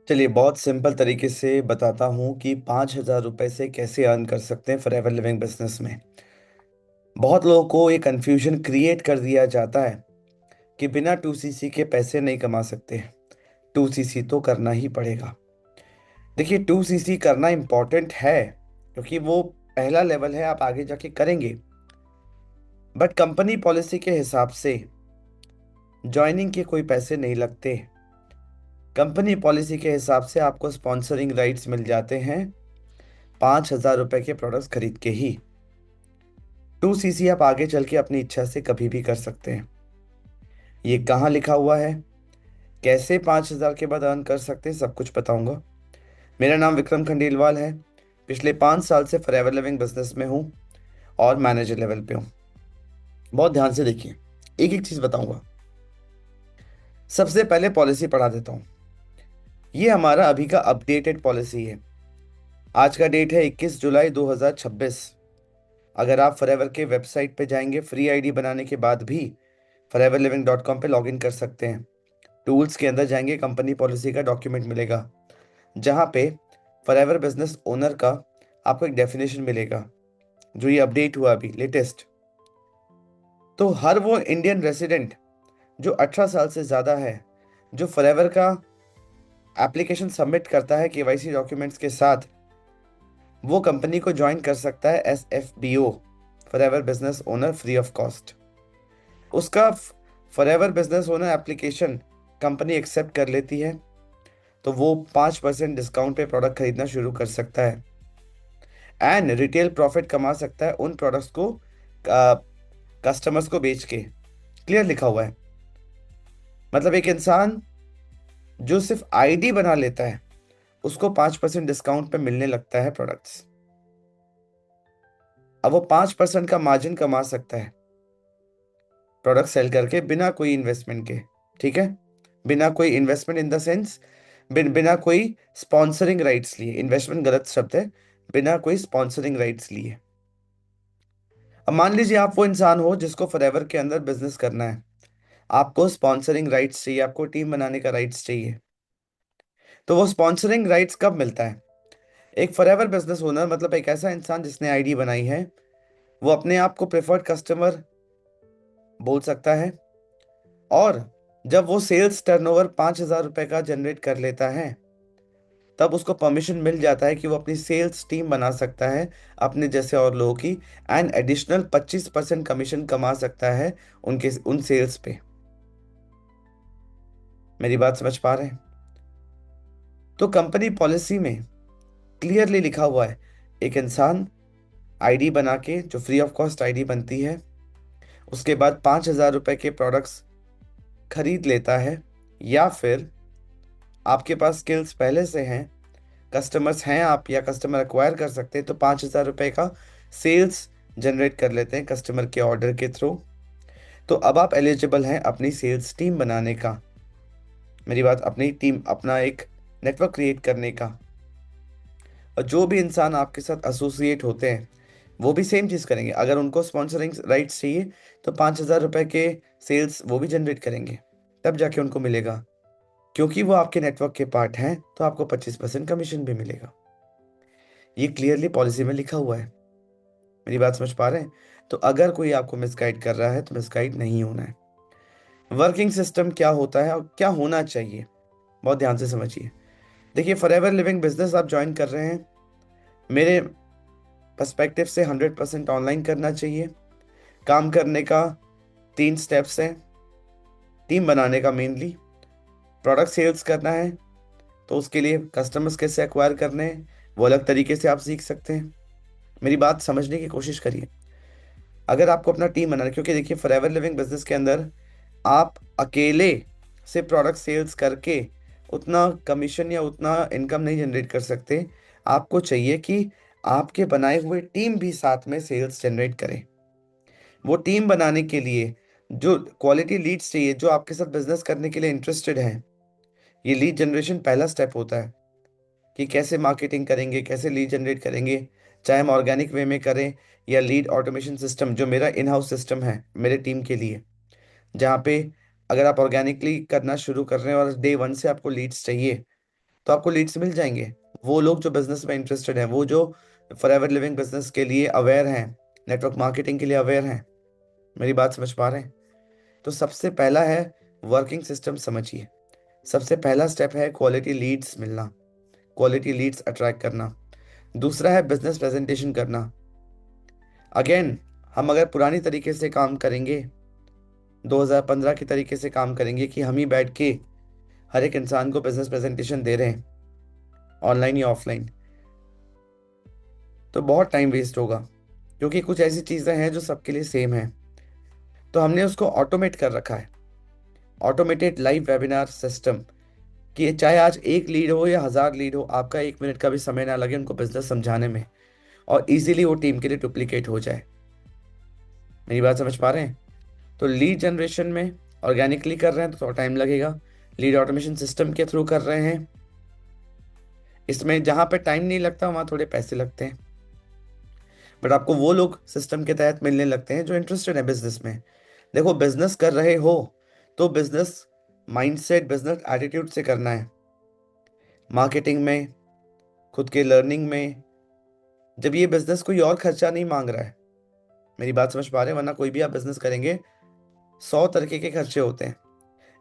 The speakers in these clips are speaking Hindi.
चलिए बहुत सिंपल तरीके से बताता हूँ कि 5,000 रुपये से कैसे अर्न कर सकते हैं फॉरएवर लिविंग बिजनेस में। बहुत लोगों को ये कन्फ्यूजन क्रिएट कर दिया जाता है कि बिना 2CC के पैसे नहीं कमा सकते। 2CC तो करना ही पड़ेगा। देखिए 2CC करना इम्पॉर्टेंट है क्योंकि वो पहला लेवल है, आप आगे जाके करेंगे। बट कंपनी पॉलिसी के हिसाब से ज्वाइनिंग के कोई पैसे नहीं लगते। कंपनी पॉलिसी के हिसाब से आपको स्पॉन्सरिंग राइट्स मिल जाते हैं 5,000 रुपये के प्रोडक्ट्स खरीद के ही। 2CC आप आगे चल के अपनी इच्छा से कभी भी कर सकते हैं। ये कहाँ लिखा हुआ है, कैसे 5,000 के बाद अर्न कर सकते हैं, सब कुछ बताऊंगा। मेरा नाम विक्रम खंडेलवाल है। पिछले 5 साल से फॉरएवर लिविंग बिजनेस में हूँ और मैनेजर लेवल पे हूँ। बहुत ध्यान से देखिए, एक एक चीज़ बताऊंगा। सबसे पहले पॉलिसी पढ़ा देता हूँ। ये हमारा अभी का अपडेटेड पॉलिसी है। आज का डेट है 21 जुलाई 2026। अगर आप फॉरएवर के वेबसाइट पे जाएंगे, फ्री आईडी बनाने के बाद भी foreverliving.com पे लॉगिन कर सकते हैं। टूल्स के अंदर जाएंगे, कंपनी पॉलिसी का डॉक्यूमेंट मिलेगा जहाँ पे फॉरएवर बिजनेस ओनर का आपको एक डेफिनेशन मिलेगा जो ये अपडेट हुआ अभी लेटेस्ट। तो हर वो इंडियन रेसिडेंट जो 18 साल से ज़्यादा है, जो फॉरएवर का एप्लीकेशन सबमिट करता है केवाईसी डॉक्यूमेंट्स के साथ, वो कंपनी को ज्वाइन कर सकता है SFBO, forever business owner, free of cost. उसका forever business owner application company accept कर लेती है तो वो 5% डिस्काउंट पे प्रोडक्ट खरीदना शुरू कर सकता है एंड रिटेल प्रॉफिट कमा सकता है उन प्रोडक्ट्स को कस्टमर्स को बेच के। क्लियर लिखा हुआ है। मतलब एक इंसान जो सिर्फ आईडी बना लेता है उसको 5% डिस्काउंट पे मिलने लगता है प्रोडक्ट्स। अब वो 5% का मार्जिन कमा सकता है प्रोडक्ट सेल करके बिना कोई इन्वेस्टमेंट के। ठीक है, बिना कोई इन्वेस्टमेंट इन द सेंस बिना कोई स्पॉन्सरिंग राइट्स लिए। इन्वेस्टमेंट गलत शब्द है, बिना कोई स्पॉन्सरिंग राइट्स लिए। अब मान लीजिए आप वो इंसान हो जिसको फॉरएवर के अंदर बिजनेस करना है, आपको स्पॉन्सरिंग राइट्स चाहिए, आपको टीम बनाने का राइट्स चाहिए। तो वो स्पॉन्सरिंग राइट्स कब मिलता है? एक फॉरएवर बिजनेस ओनर मतलब एक ऐसा इंसान जिसने आईडी बनाई है, वो अपने आप को प्रेफर्ड कस्टमर बोल सकता है। और जब वो सेल्स टर्नओवर 5,000 रुपये का जनरेट कर लेता है तब उसको परमिशन मिल जाता है कि वो अपनी सेल्स टीम बना सकता है अपने जैसे और लोगों की, एंड एडिशनल 25% कमीशन कमा सकता है उनके उन सेल्स पे। मेरी बात समझ पा रहे हैं? तो कंपनी पॉलिसी में क्लियरली लिखा हुआ है, एक इंसान आईडी बना के जो फ्री ऑफ कॉस्ट आईडी बनती है, उसके बाद 5,000 रुपये के प्रोडक्ट्स खरीद लेता है, या फिर आपके पास स्किल्स पहले से हैं, कस्टमर्स हैं आप या कस्टमर एक्वायर कर सकते हैं, तो 5,000 रुपये का सेल्स जनरेट कर लेते हैं कस्टमर के ऑर्डर के थ्रू। तो अब आप एलिजिबल हैं अपनी सेल्स टीम बनाने का। मेरी बात, अपनी टीम, अपना एक नेटवर्क क्रिएट करने का। और जो भी इंसान आपके साथ एसोसिएट होते हैं वो भी सेम चीज़ करेंगे। अगर उनको स्पॉन्सरिंग राइट्स चाहिए तो 5,000 रुपये के सेल्स वो भी जनरेट करेंगे, तब जाके उनको मिलेगा। क्योंकि वो आपके नेटवर्क के पार्ट हैं तो आपको 25% कमीशन भी मिलेगा। ये क्लियरली पॉलिसी में लिखा हुआ है। मेरी बात समझ पा रहे हैं? तो अगर कोई आपको मिसगाइड कर रहा है तो मिसगाइड नहीं होना है। वर्किंग सिस्टम क्या होता है और क्या होना चाहिए, बहुत ध्यान से समझिए। देखिए फॉरएवर लिविंग बिजनेस आप ज्वाइन कर रहे हैं, मेरे पर्सपेक्टिव से 100% ऑनलाइन करना चाहिए। काम करने का 3 स्टेप्स हैं। टीम बनाने का मेनली, प्रोडक्ट सेल्स करना है तो उसके लिए कस्टमर्स कैसे एक्वायर करने हैं वो अलग तरीके से आप सीख सकते हैं। मेरी बात समझने की कोशिश करिए। अगर आपको अपना टीम बनाना है, क्योंकि देखिए फॉरएवर लिविंग बिजनेस के अंदर आप अकेले से प्रोडक्ट सेल्स करके उतना कमीशन या उतना इनकम नहीं जनरेट कर सकते। आपको चाहिए कि आपके बनाए हुए टीम भी साथ में सेल्स जनरेट करें। वो टीम बनाने के लिए जो क्वालिटी लीड्स चाहिए, जो आपके साथ बिजनेस करने के लिए इंटरेस्टेड हैं, ये लीड जनरेशन पहला स्टेप होता है कि कैसे मार्केटिंग करेंगे, कैसे लीड जनरेट करेंगे। चाहे हम ऑर्गेनिक वे में करें या लीड ऑटोमेशन सिस्टम, जो मेरा इन हाउस सिस्टम है मेरे टीम के लिए, जहाँ पे अगर आप ऑर्गेनिकली करना शुरू कर रहे हैं और डे 1 से आपको लीड्स चाहिए तो आपको लीड्स मिल जाएंगे। वो लोग जो बिजनेस में इंटरेस्टेड हैं, वो जो फॉरएवर लिविंग बिजनेस के लिए अवेयर हैं, नेटवर्क मार्केटिंग के लिए अवेयर हैं। मेरी बात समझ पा रहे हैं? तो सबसे पहला है वर्किंग सिस्टम समझिए। सबसे पहला स्टेप है क्वालिटी लीड्स मिलना, क्वालिटी लीड्स अट्रैक्ट करना। दूसरा है बिजनेस प्रेजेंटेशन करना। अगेन, हम अगर पुरानी तरीके से काम करेंगे, 2015 के तरीके से काम करेंगे कि हम ही बैठ के हर एक इंसान को बिजनेस प्रेजेंटेशन दे रहे हैं, ऑनलाइन या ऑफलाइन, तो बहुत टाइम वेस्ट होगा, क्योंकि कुछ ऐसी चीज़ें हैं जो सबके लिए सेम है। तो हमने उसको ऑटोमेट कर रखा है, ऑटोमेटेड लाइव वेबिनार सिस्टम, कि चाहे आज एक लीड हो या 1000 लीड हो, आपका 1 मिनट का भी समय ना लगे उनको बिजनेस समझाने में, और इजीली वो टीम के लिए डुप्लीकेट हो जाए। मेरी बात समझ पा रहे हैं? तो लीड जनरेशन में ऑर्गेनिकली कर रहे हैं तो थोड़ा टाइम लगेगा, लीड ऑटोमेशन सिस्टम के थ्रू कर रहे हैं, इसमें जहां पे टाइम नहीं लगता वहां थोड़े पैसे लगते हैं, बट आपको वो लोग सिस्टम के तहत मिलने लगते हैं जो इंटरेस्टेड है बिजनेस में। देखो, बिजनेस कर रहे हो तो बिजनेस माइंडसेट, बिजनेस एटीट्यूड से करना है। मार्केटिंग में, खुद के लर्निंग में, जब ये बिजनेस कोई और खर्चा नहीं मांग रहा है। मेरी बात समझ पा रहे हैं? वरना कोई भी आप बिजनेस करेंगे, 100 तरीके के खर्चे होते हैं।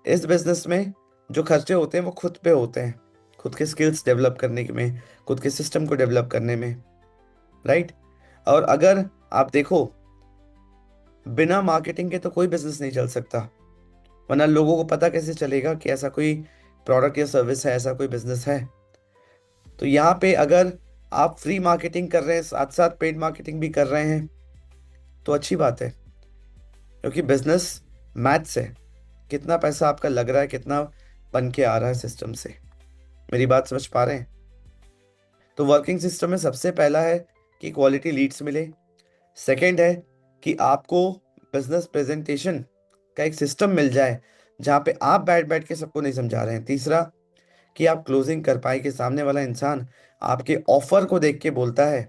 इस बिजनेस में जो खर्चे होते हैं वो खुद पे होते हैं, खुद के स्किल्स डेवलप करने में, खुद के सिस्टम को डेवलप करने में, राइट? और अगर आप देखो, बिना मार्केटिंग के तो कोई बिजनेस नहीं चल सकता, वरना लोगों को पता कैसे चलेगा कि ऐसा कोई प्रोडक्ट या सर्विस है, ऐसा कोई बिजनेस है। तो यहाँ पे अगर आप फ्री मार्केटिंग कर रहे हैं, साथ साथ पेड मार्केटिंग भी कर रहे हैं, तो अच्छी बात है, क्योंकि बिजनेस मैथ्स है। कितना पैसा आपका लग रहा है, कितना बन के आ रहा है सिस्टम से। मेरी बात समझ पा रहे हैं? तो वर्किंग सिस्टम में सबसे पहला है कि क्वालिटी लीड्स मिले। सेकंड है कि आपको बिजनेस प्रेजेंटेशन का एक सिस्टम मिल जाए, जहाँ पे आप बैठ बैठ के सबको नहीं समझा रहे हैं। तीसरा, कि आप क्लोजिंग कर पाए कि सामने वाला इंसान आपके ऑफर को देख के बोलता है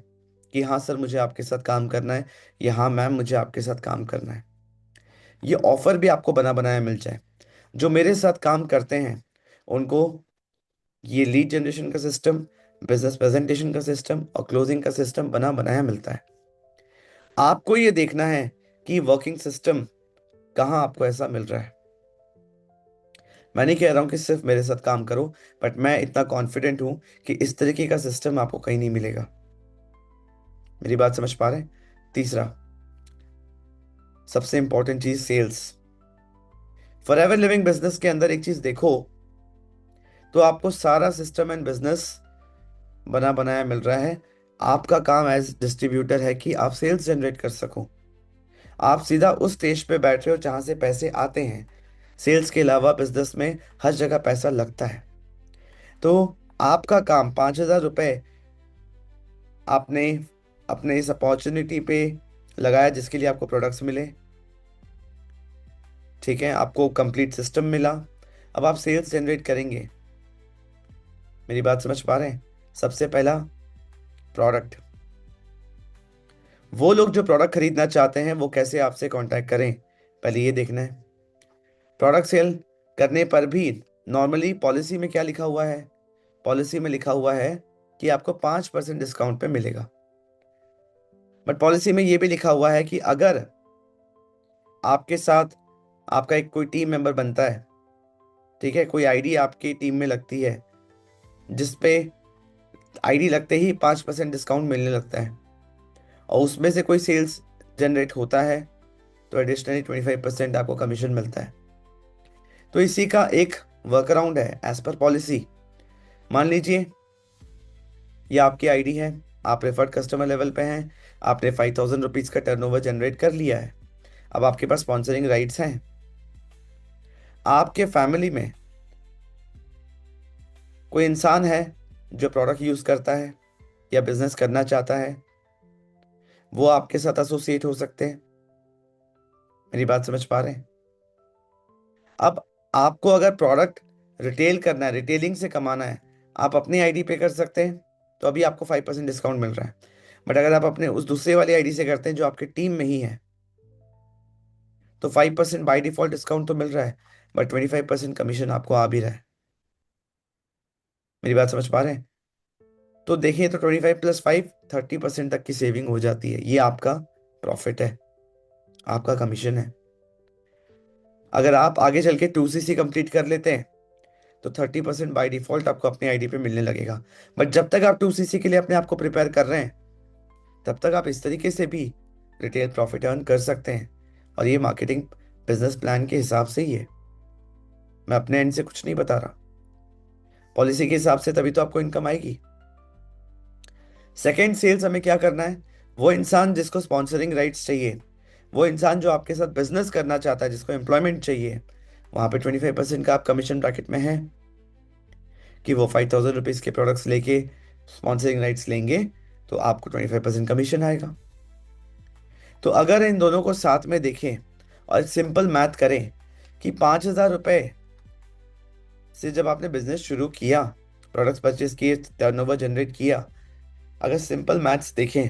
कि हाँ सर, मुझे आपके साथ काम करना है, या हाँ मैम, मुझे आपके साथ काम करना है। ये ऑफर भी आपको बना बनाया मिल जाए। जो मेरे साथ काम करते हैं उनको ये लीड जनरेशन का सिस्टम, बिजनेस प्रेजेंटेशन का सिस्टम और क्लोजिंग का सिस्टम बना बनाया मिलता है। आपको ये देखना है कि वर्किंग सिस्टम कहाँ आपको ऐसा मिल रहा है। मैं नहीं कह रहा हूं कि सिर्फ मेरे साथ काम करो, बट मैं इतना कॉन्फिडेंट हूं कि इस तरीके का सिस्टम आपको कहीं नहीं मिलेगा। मेरी बात समझ पा रहे हैं? तीसरा, सबसे इंपॉर्टेंट चीज, सेल्स। फॉरएवर लिविंग बिजनेस के अंदर एक चीज देखो, तो आपको सारा सिस्टम एंड बिजनेस बना बनाया मिल रहा है। आपका काम एज डिस्ट्रीब्यूटर है कि आप सेल्स जनरेट कर सको। आप सीधा उस स्टेज पे बैठ रहे हो जहां से पैसे आते हैं। सेल्स के अलावा बिजनेस में हर जगह पैसा लगता है। तो आपका काम, 5,000 रुपये आपने अपने इस अपॉर्चुनिटी पे लगाया जिसके लिए आपको प्रोडक्ट्स मिले, ठीक है, आपको कंप्लीट सिस्टम मिला। अब आप सेल्स जनरेट करेंगे। मेरी बात समझ पा रहे हैं? सबसे पहला, प्रोडक्ट। वो लोग जो प्रोडक्ट खरीदना चाहते हैं वो कैसे आपसे कांटेक्ट करें, पहले ये देखना है। प्रोडक्ट सेल करने पर भी नॉर्मली पॉलिसी में क्या लिखा हुआ है? पॉलिसी में लिखा हुआ है कि आपको 5% डिस्काउंट पे मिलेगा। बट पॉलिसी में ये भी लिखा हुआ है कि अगर आपके साथ आपका एक कोई टीम मेंबर बनता है, ठीक है, कोई आईडी आपकी टीम में लगती है, जिसपे आईडी लगते ही 5% डिस्काउंट मिलने लगता है, और उसमें से कोई सेल्स जनरेट होता है, तो एडिशनली 25% आपको कमीशन मिलता है। तो इसी का एक वर्क अराउंड है एज पर पॉलिसी। मान लीजिए ये आपकी आईडी है, आप प्रेफर्ड कस्टमर लेवल पे हैं, आपने 5,000 रुपीज़ का टर्नओवर जनरेट कर लिया है। अब आपके पास स्पॉन्सरिंग राइट्स हैं। आपके फैमिली में कोई इंसान है जो प्रोडक्ट यूज करता है या बिजनेस करना चाहता है, वो आपके साथ एसोसिएट हो सकते हैं। मेरी बात समझ पा रहे हैं? अब आपको अगर प्रोडक्ट रिटेल करना है, रिटेलिंग से कमाना है, आप अपनी आईडी पे कर सकते हैं, तो अभी आपको 5% डिस्काउंट मिल रहा है। बट अगर आप अपने उस दूसरे वाली आईडी से करते हैं जो आपके टीम में ही है, तो 5% बाई डिफॉल्ट डिस्काउंट तो मिल रहा है, बट 25% कमीशन आपको आ भी रहा है। मेरी बात समझ पा रहे हैं? तो देखिए, तो 25 + 5 30% तक की सेविंग हो जाती है। ये आपका प्रॉफिट है, आपका कमीशन है। अगर आप आगे चल के 2CC कंप्लीट कर लेते हैं तो 30% बाय डिफॉल्ट आपको अपनी आईडी पे मिलने लगेगा। बट जब तक आप 2CC के लिए अपने आप को प्रिपेयर कर रहे हैं, तब तक आप इस तरीके से भी रिटेल प्रॉफिट अर्न कर सकते हैं। और ये मार्केटिंग बिजनेस प्लान के हिसाब से ही है, मैं अपने एंड से कुछ नहीं बता रहा। पॉलिसी के हिसाब से तभी तो आपको इनकम आएगी। सेकेंड, सेल्स हमें क्या करना है? वो इंसान जिसको स्पॉन्सरिंग राइट्स चाहिए, वो इंसान जो आपके साथ बिजनेस करना चाहता है, जिसको एम्प्लॉयमेंट चाहिए, वहां पे 25% का आप कमीशन ब्रैकेट में है कि वो 5,000 रुपीज के प्रोडक्ट्स लेके स्पॉन्सरिंग राइट्स लेंगे तो आपको 25% कमीशन आएगा। तो अगर इन दोनों को साथ में देखें और सिंपल मैथ करें कि 5,000 रुपये से जब आपने बिजनेस शुरू किया, प्रोडक्ट्स परचेज किए, टर्नओवर जनरेट किया, अगर सिंपल मैथ्स देखें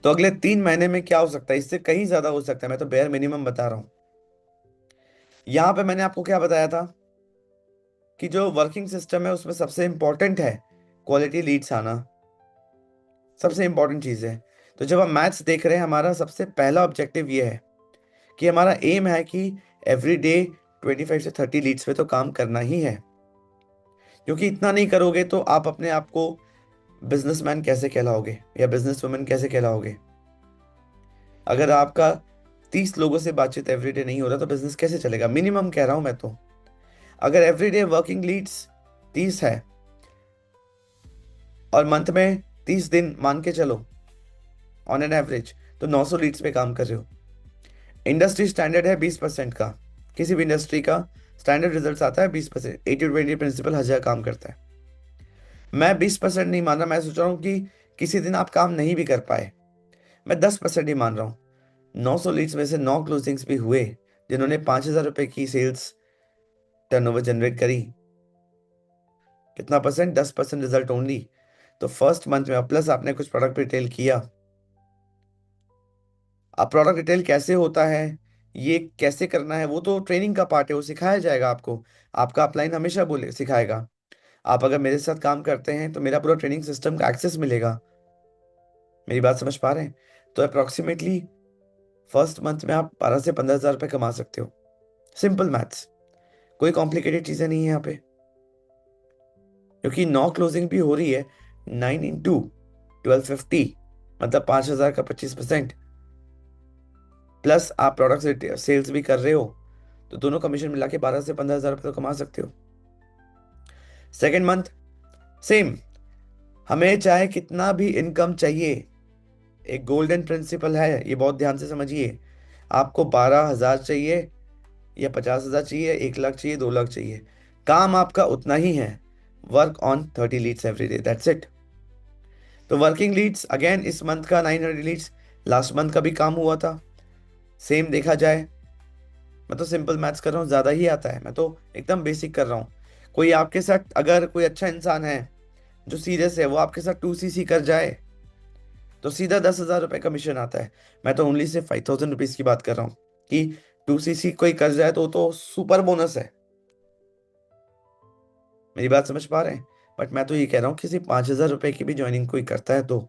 तो अगले 3 महीने में क्या हो सकता है? इससे कहीं ज्यादा हो सकता है, मैं तो बेयर मिनिमम बता रहा हूं। यहां पे मैंने आपको क्या बताया था कि जो वर्किंग सिस्टम है उसमें सबसे इंपॉर्टेंट है क्वालिटी लीड्स आना, सबसे इंपॉर्टेंट चीज है। तो जब हम मैथ्स देख रहे हैं, हमारा सबसे पहला ऑब्जेक्टिव ये है कि हमारा एम है कि एवरी डे 25 से 30 लीड्स पे तो काम करना ही है। क्योंकि इतना नहीं करोगे तो आप अपने आप को बिजनेसमैन कैसे कहलाओगे या बिजनेस वुमेन कैसे कहलाओगे? अगर आपका 30 लोगों से बातचीत एवरीडे नहीं हो रहा तो बिजनेस कैसे चलेगा? मिनिमम कह रहा हूं मैं तो। अगर एवरीडे वर्किंग लीड्स 30 है और मंथ में 30 दिन मान के चलो ऑन एन एवरेज, तो 900 लीड्स पे काम कर रहे हो। इंडस्ट्री स्टैंडर्ड है 20% का, किसी भी इंडस्ट्री का स्टैंडर्ड रिजल्ट आता है 20%। 80-20 प्रिंसिपल हर जगह काम करता है। मैं 20% नहीं मान रहा, मैं सोच रहा हूँ कि किसी दिन आप काम नहीं भी कर पाए, मैं 10% ही मान रहा हूँ। 900 लीड्स में से 9 क्लोजिंग्स भी हुए जिन्होंने 5,000 रुपए की सेल्स टर्नओवर जनरेट करी। कितना परसेंट? 10% result only. तो फर्स्ट मंथ में प्लस आपने कुछ प्रोडक्ट रिटेल किया। अब प्रोडक्ट रिटेल कैसे होता है, ये कैसे करना है, वो तो ट्रेनिंग का पार्ट है, वो सिखाया जाएगा आपको। आपका अपलाइन हमेशा बोले सिखाएगा। आप अगर मेरे साथ काम करते हैं तो मेरा पूरा ट्रेनिंग सिस्टम का एक्सेस मिलेगा। मेरी बात समझ पा रहे हैं? तो अप्रोक्सीमेटली फर्स्ट मंथ में आप 12 से 15 हज़ार रुपये कमा सकते हो। सिंपल मैथ्स, कोई कॉम्प्लिकेटेड चीजें नहीं है यहाँ पे। क्योंकि 9 क्लोजिंग भी हो रही है, 9 × 1250, मतलब 5,000 का 25%, प्लस आप प्रोडक्ट सेल्स भी कर रहे हो, तो दोनों कमीशन मिला के 12 से 15 हज़ार रुपये तो कमा सकते हो। सेकेंड मंथ सेम, हमें चाहे कितना भी इनकम चाहिए, एक गोल्डन प्रिंसिपल है, ये बहुत ध्यान से समझिए। आपको 12,000 चाहिए या 50,000 चाहिए, 1 लाख चाहिए, 2 लाख चाहिए, काम आपका उतना ही है। Work on 30 leads every day, that's it. तो वर्किंग लीड्स अगेन, इस मंथ का 900 लीड्स, लास्ट मंथ का भी काम हुआ था। सेम देखा जाए, मैं तो सिंपल मैथ्स कर रहा हूँ, ज्यादा ही आता है, मैं तो एकदम बेसिक कर रहा हूँ। कोई आपके साथ, अगर कोई अच्छा इंसान है जो सीरियस है, वो आपके साथ 2CC कर जाए तो सीधा 10,000 रुपये कमीशन आता है। मैं तो ओनली से 5,000 रुपीज की बात कर रहा हूँ कि 2CC कोई कर जाए तो सुपर बोनस है। मेरी बात समझ पा रहे हैं? बट मैं तो ये कह रहा हूँ, किसी 5,000 रुपये की भी ज्वाइनिंग कोई करता है तो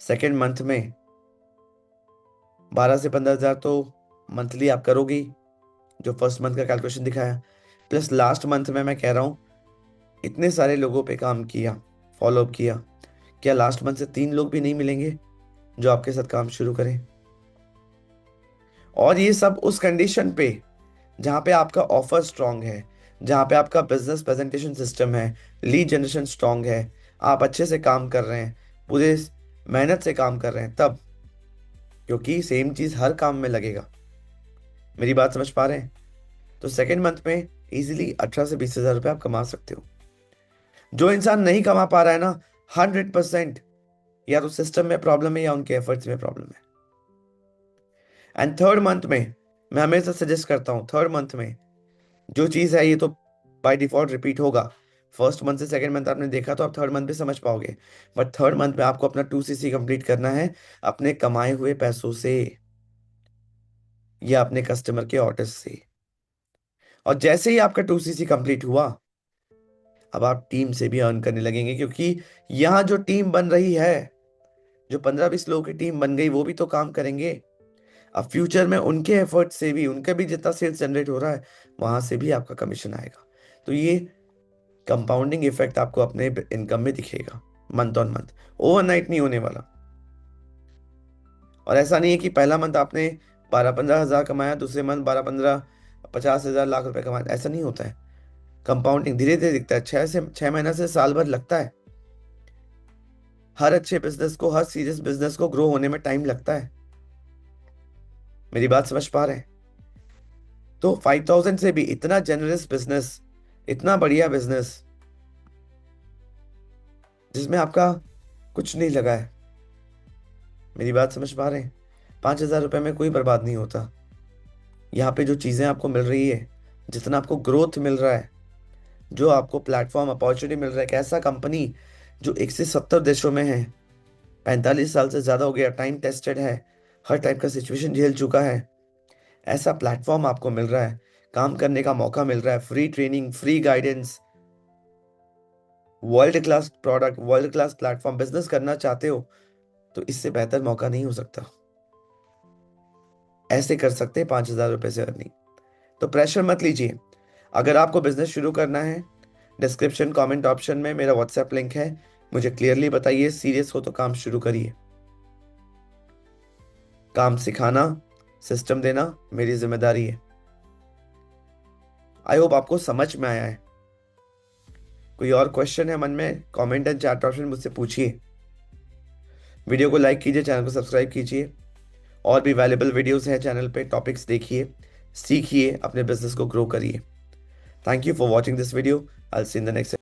सेकेंड मंथ में 12 से 15 हज़ार तो मंथली आप करोगे ही, जो फर्स्ट मंथ का कैलकुलेशन दिखाया। प्लस लास्ट मंथ में मैं कह रहा हूँ, इतने सारे लोगों पे काम किया, फॉलो अप किया, क्या लास्ट मंथ से 3 लोग भी नहीं मिलेंगे जो आपके साथ काम शुरू करें? और ये सब उस कंडीशन पे जहां पे आपका ऑफर स्ट्रांग है, जहां पे आपका बिजनेस प्रेजेंटेशन सिस्टम है, लीड जनरेशन स्ट्रांग है, आप अच्छे से काम कर रहे हैं, पूरे मेहनत से काम कर रहे हैं, तब। क्योंकि सेम चीज हर काम में लगेगा। मेरी बात समझ पा रहे हैं? तो सेकेंड मंथ में इजीली 18 से 20 हज़ार रुपये आप कमा सकते हो। जो इंसान नहीं कमा पा रहा है ना, 100% या तो सिस्टम में प्रॉब्लम है या उनके एफर्ट्स में प्रॉब्लम है। एंड थर्ड मंथ में मैं हमेशा सजेस्ट करता हूँ, थर्ड मंथ में जो चीज है ये तो बाय डिफॉल्ट रिपीट होगा। फर्स्ट मंथ से सेकंड मंथ आपने देखा तो आप थर्ड मंथ भी समझ पाओगे। बट थर्ड मंथ में आपको अपना 2CC कंप्लीट करना है, अपने कमाए हुए पैसों से या अपने कस्टमर के ऑर्डर से। और जैसे ही आपका 2cc कंप्लीट हुआ, अब आप टीम से भी अर्न करने लगेंगे, क्योंकि यहाँ जो टीम बन रही है, जो 15-20 लोगों की टीम बन गई, वो भी तो काम करेंगे। अब फ्यूचर में उनके एफर्ट से भी, उनका भी जितना सेल्स जनरेट हो रहा है, वहां से भी आपका कमीशन आएगा। तो ये कंपाउंडिंग इफेक्ट आपको अपने इनकम में दिखेगा मंथ ऑन मंथ, ओवरनाइट नहीं होने वाला। और ऐसा नहीं है कि पहला मंथ आपने 12-15 हज़ार कमाया, दूसरे मंथ 12-15-50 हज़ार लाख रुपए कमाया, ऐसा नहीं होता है। कंपाउंडिंग धीरे धीरे दिखता है, 6 महीना से साल भर लगता है। हर अच्छे बिजनेस को, हर सीरियस बिजनेस को ग्रो होने में टाइम लगता है। मेरी बात समझ पा रहे हैं? तो 5,000 से भी इतना जेनरस बिजनेस, इतना बढ़िया बिजनेस जिसमें आपका कुछ नहीं लगा है। मेरी बात समझ पा रहे हैं? 5,000 रुपये में कोई बर्बाद नहीं होता। यहाँ पे जो चीजें आपको मिल रही है, जितना आपको ग्रोथ मिल रहा है, जो आपको प्लेटफॉर्म अपॉर्चुनिटी मिल रहा है, एक ऐसा कंपनी जो 170 देशों में है, 45 साल से ज्यादा हो गया, टाइम टेस्टेड है, हर टाइप का सिचुएशन झेल चुका है, ऐसा प्लेटफॉर्म आपको मिल रहा है, काम करने का मौका मिल रहा है, free training, free guidance, world class product, world class platform. Business करना चाहते हो तो इससे बेहतर मौका नहीं हो सकता। ऐसे कर सकते हैं 5,000 रुपए से अर्निंग। तो प्रेशर मत लीजिए। अगर आपको बिजनेस शुरू करना है, डिस्क्रिप्शन कमेंट ऑप्शन में मेरा व्हाट्सएप लिंक है, मुझे क्लियरली बताइए। सीरियस हो तो काम शुरू करिए। काम सिखाना, सिस्टम देना मेरी जिम्मेदारी है। आई होप आपको समझ में आया है। कोई और क्वेश्चन है मन में, कमेंट एंड चैट ऑप्शन मुझसे पूछिए। वीडियो को लाइक कीजिए, चैनल को सब्सक्राइब कीजिए। और भी वैल्यूएबल वीडियोस हैं चैनल पे, टॉपिक्स देखिए, सीखिए, अपने बिजनेस को ग्रो करिए। Thank you for watching this video. I will see in the next